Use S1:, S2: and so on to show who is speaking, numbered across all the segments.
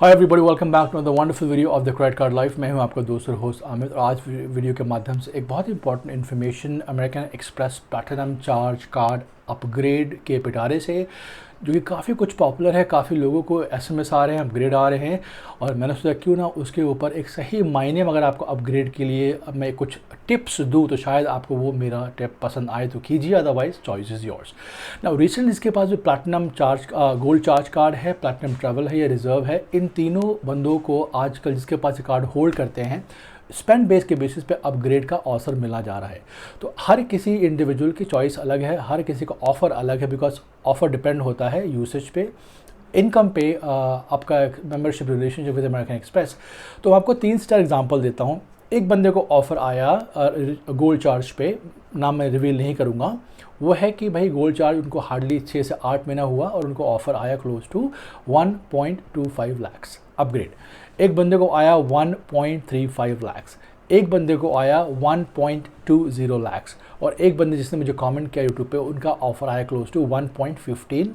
S1: Hi everybody, welcome back to the wonderful video of the credit card life. मैं हूं आपका दोस्त और होस्ट आमिर, और आज वीडियो के माध्यम से एक बहुत important information American express platinum charge card upgrade के पिटारे से, जो कि काफ़ी कुछ पॉपुलर है। काफ़ी लोगों को एसएमएस आ रहे हैं, अपग्रेड आ रहे हैं, और मैंने सोचा क्यों ना उसके ऊपर एक सही मायने में अगर आपको अपग्रेड के लिए अब मैं कुछ टिप्स दूं तो शायद आपको वो मेरा टिप पसंद आए तो कीजिए, otherwise choice is yours. Now recently इसके पास जो platinum charge gold charge card है, प्लैटिनम ट्रैवल है या रिजर्व है, इन तीनों बंदों को आजकल जिसके पास ये कार्ड होल्ड करते हैं, स्पेंड बेस के बेसिस पे अपग्रेड का ऑफर मिला जा रहा है। तो हर किसी इंडिविजुअल की चॉइस अलग है, हर किसी का ऑफ़र अलग है, बिकॉज ऑफ़र डिपेंड होता है यूसेज पे, इनकम पे, आपका membership relationship with American express. तो आपको 3 स्टार एग्जांपल देता हूँ। एक बंदे को ऑफ़र आया गोल्ड चार्ज पे, नाम मैं रिवील नहीं करूँगा, वो है कि भाई गोल्ड चार्ज उनको हार्डली 6 से 8 महीना हुआ और उनको ऑफ़र आया क्लोज टू 1.25 लाख्स अपग्रेड। एक बंदे को आया 1.35 लाख्स, एक बंदे को आया 1.20 लाख्स, और एक बंदे जिसने मुझे कमेंट किया यूट्यूब पे, उनका ऑफ़र आया close to 1.15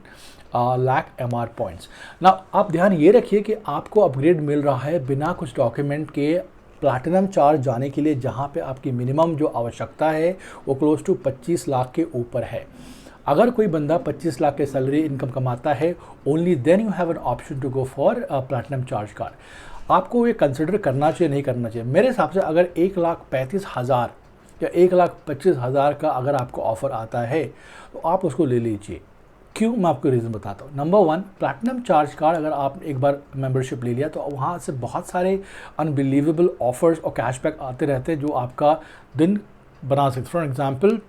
S1: lakh MR points. ना आप ध्यान ये रखिए कि आपको अपग्रेड मिल रहा है बिना कुछ डॉक्यूमेंट के प्लैटिनम चार्ज जाने के लिए, जहाँ पे आपकी मिनिमम जो आवश्यकता है वो क्लोज टू 25 लाख के ऊपर है। अगर कोई बंदा 25 लाख के सैलरी इनकम कमाता है, only then you have an option to go for platinum charge card. आपको ये कंसिडर करना चाहिए, नहीं करना चाहिए। मेरे हिसाब से अगर 1,35,000 या 1,25,000 का अगर आपको ऑफ़र आता है तो आप उसको ले लीजिए। क्यों, मैं आपको रीज़न बताता हूँ। नंबर 1, प्लैटिनम चार्ज कार्ड अगर आप एक बार मेंबरशिप ले लिया तो वहाँ से बहुत सारे अनबिलीवेबल ऑफर्स और कैशबैक आते रहते हैं जो आपका दिन बना सकते। फॉर एग्जांपल,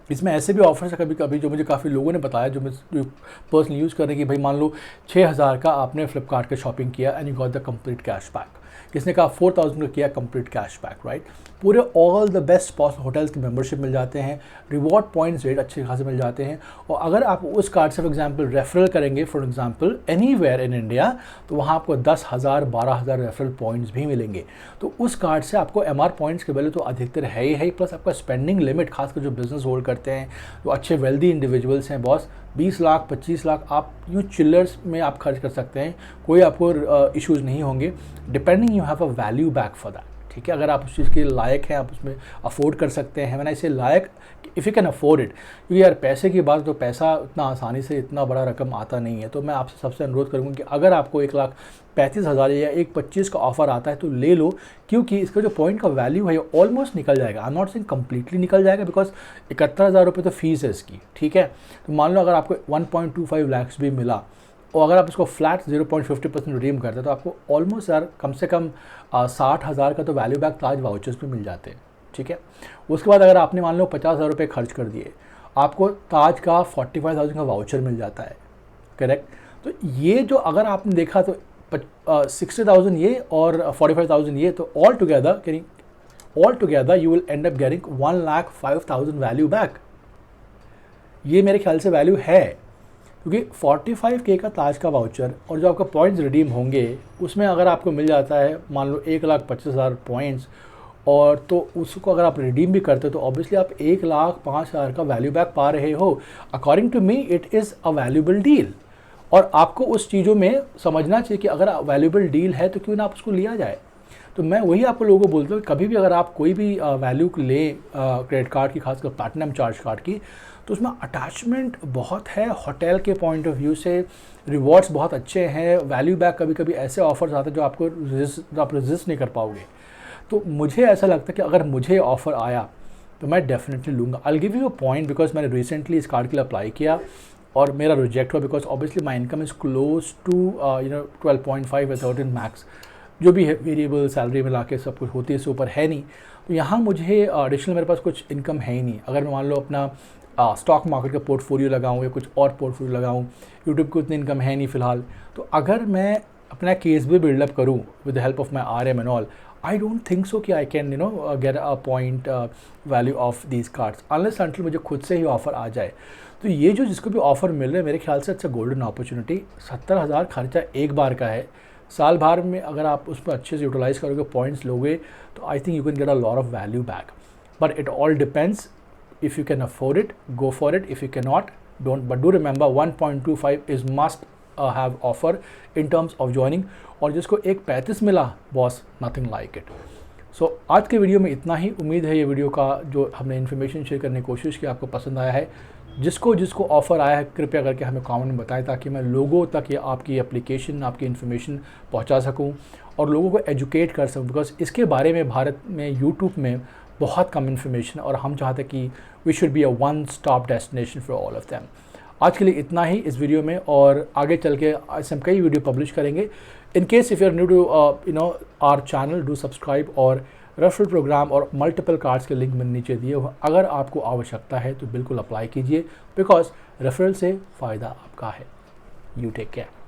S1: इसमें ऐसे भी ऑफर्स है कभी कभी जो मुझे काफ़ी लोगों ने बताया, जो पर्सनली यूज़ कर रहे हैं, कि भाई मान लो 6,000 का आपने फ्लिपकार्ट के शॉपिंग किया and you got the complete cashback. किसने कहा 4,000 का किया कंप्लीट कैशबैक, राइट। पूरे all the best possible hotels की मेंबरशिप मिल जाते हैं, रिवॉर्ड पॉइंट्स रेट अच्छे खासे मिल जाते हैं, और अगर आप उस कार्ड से फॉर एग्जांपल रेफरल करेंगे, for example anywhere in India, तो वहाँ आपको 10,000 12,000 रेफरल पॉइंट्स भी मिलेंगे। तो उस कार्ड से आपको MR पॉइंट्स के वैल्यू तो अधिकतर है ही, प्लस आपका स्पेंडिंग लिमिट, खासकर जो बिजनेस होल्ड करते हैं, जो अच्छे वेल्दी इंडिविजुअल्स हैं बॉस, 20 लाख 25 लाख आप यूँ चिल्लर्स में आप खर्च कर सकते हैं, कोई आपको इश्यूज़ नहीं होंगे, depending you have a value back for that. ठीक है, अगर आप उस चीज़ के लायक हैं, आप उसमें अफोर्ड कर सकते हैं। मैंने इसे like, if you can afford it, क्योंकि यार पैसे की बात, तो पैसा उतना आसानी से इतना बड़ा रकम आता नहीं है। तो मैं आपसे सबसे अनुरोध करूँगा कि अगर आपको 1,35,000 या 1,25 का ऑफर आता है तो ले लो, क्योंकि इसका जो पॉइंट का वैल्यू है ऑलमोस्ट निकल जाएगा। I am not saying completely निकल जाएगा, बिकॉज 71,000 रुपये तो फीस है इसकी। ठीक है, तो मान लो अगर आपको 1.25 लाख भी मिला, और अगर आप इसको फ्लैट 0.50% रिडीम करते हैं, तो आपको ऑलमोस्ट यार कम से कम 60,000 का तो वैल्यू बैक ताज वाउचर्स भी मिल जाते हैं। ठीक है, उसके बाद अगर आपने मान लो 50,000 रुपये खर्च कर दिए, आपको ताज का 45,000 का वाउचर मिल जाता है, करेक्ट। तो ये जो अगर आपने देखा तो 60,000 ये और 45,000 ये, तो all together you will and up getting 1,05,000 value back. ये मेरे ख्याल से वैल्यू है, क्योंकि 45K का ताज का वाउचर और जो आपका पॉइंट्स रिडीम होंगे उसमें अगर आपको मिल जाता है मान लो 1,25,000 पॉइंट्स, और तो उसको अगर आप रिडीम भी करते हो तो ऑब्वियसली आप 1,05,000 का वैल्यू बैक पा रहे हो। According to me it is a valuable deal, और आपको उस चीज़ों में समझना चाहिए कि अगर वैल्यूबल डील है तो क्यों ना आप उसको लिया जाए। तो मैं वही आपको लोगों को बोलता हूँ, कभी भी अगर आप कोई भी वैल्यू लें क्रेडिट कार्ड की, खासकर प्लैटिनम चार्ज कार्ड की, तो उसमें अटैचमेंट बहुत है होटल के पॉइंट ऑफ व्यू से, रिवॉर्ड्स बहुत अच्छे हैं, वैल्यू बैक कभी कभी ऐसे ऑफर्स आते हैं जो आप रेजिस्ट नहीं कर पाओगे। तो मुझे ऐसा लगता है कि अगर मुझे ऑफ़र आया तो मैं डेफिनेटली लूँगा। I will give you a point, because मैंने रिसेंटली इस कार्ड के लिए अप्लाई किया और मेरा रिजेक्ट हुआ, because obviously my income is close to 12.5 या 13 मैक्स, जो भी है वेरिएबल सैलरी में लाके सब कुछ होती है, इससे ऊपर है नहीं। तो यहाँ मुझे एडिशनल मेरे पास कुछ इनकम है ही नहीं। अगर मैं मान लो अपना स्टॉक मार्केट का पोर्टफोलियो लगाऊँ या कुछ और पोर्टफोलियो लगाऊँ, यूट्यूब की उतनी इनकम है नहीं फ़िलहाल, तो अगर मैं अपना केस भी बिल्डअप करूँ with the help of my RM and all, I don't think so कि I can get a point value of these cards unless until मुझे खुद से ही ऑफ़र आ जाए। तो ये जो जिसको भी ऑफ़र मिल रहा है, मेरे ख्याल से अच्छा गोल्डन अपॉर्चुनिटी। 70,000 खर्चा एक बार का है, साल भर में अगर आप उस पर अच्छे से यूटिलाइज़ करोगे, पॉइंट्स लोगे, तो I think you can get a lot of value back. But it all depends, if you can afford it, go for it. If you cannot, don't. But do remember 1.25 is must have offer in terms of joining, और जिसको 1.35 मिला, boss nothing like it. सो आज के video में इतना ही। उम्मीद है ये वीडियो का जो हमने इन्फॉर्मेशन शेयर करने की कोशिश की आपको पसंद आया है। जिसको ऑफ़र आया है कृपया करके हमें कमेंट में बताएं, ताकि मैं लोगों तक ये आपकी एप्लीकेशन, आपकी इन्फॉर्मेशन पहुंचा सकूं और लोगों को एजुकेट कर सकूं, बिकॉज इसके बारे में भारत में यूट्यूब में बहुत कम इन्फॉर्मेशन, और हम चाहते हैं कि we should be a one stop destination for all of them. आज के लिए इतना ही इस वीडियो में, और आगे चल के ऐसे हम कई वीडियो पब्लिश करेंगे। In case if you are new to our channel, do subscribe, और रेफरल प्रोग्राम और मल्टीपल कार्ड्स के लिंक मैंने नीचे दिए हुए, अगर आपको आवश्यकता है तो बिल्कुल अप्लाई कीजिए, बिकॉज रेफरल से फ़ायदा आपका है। You take care.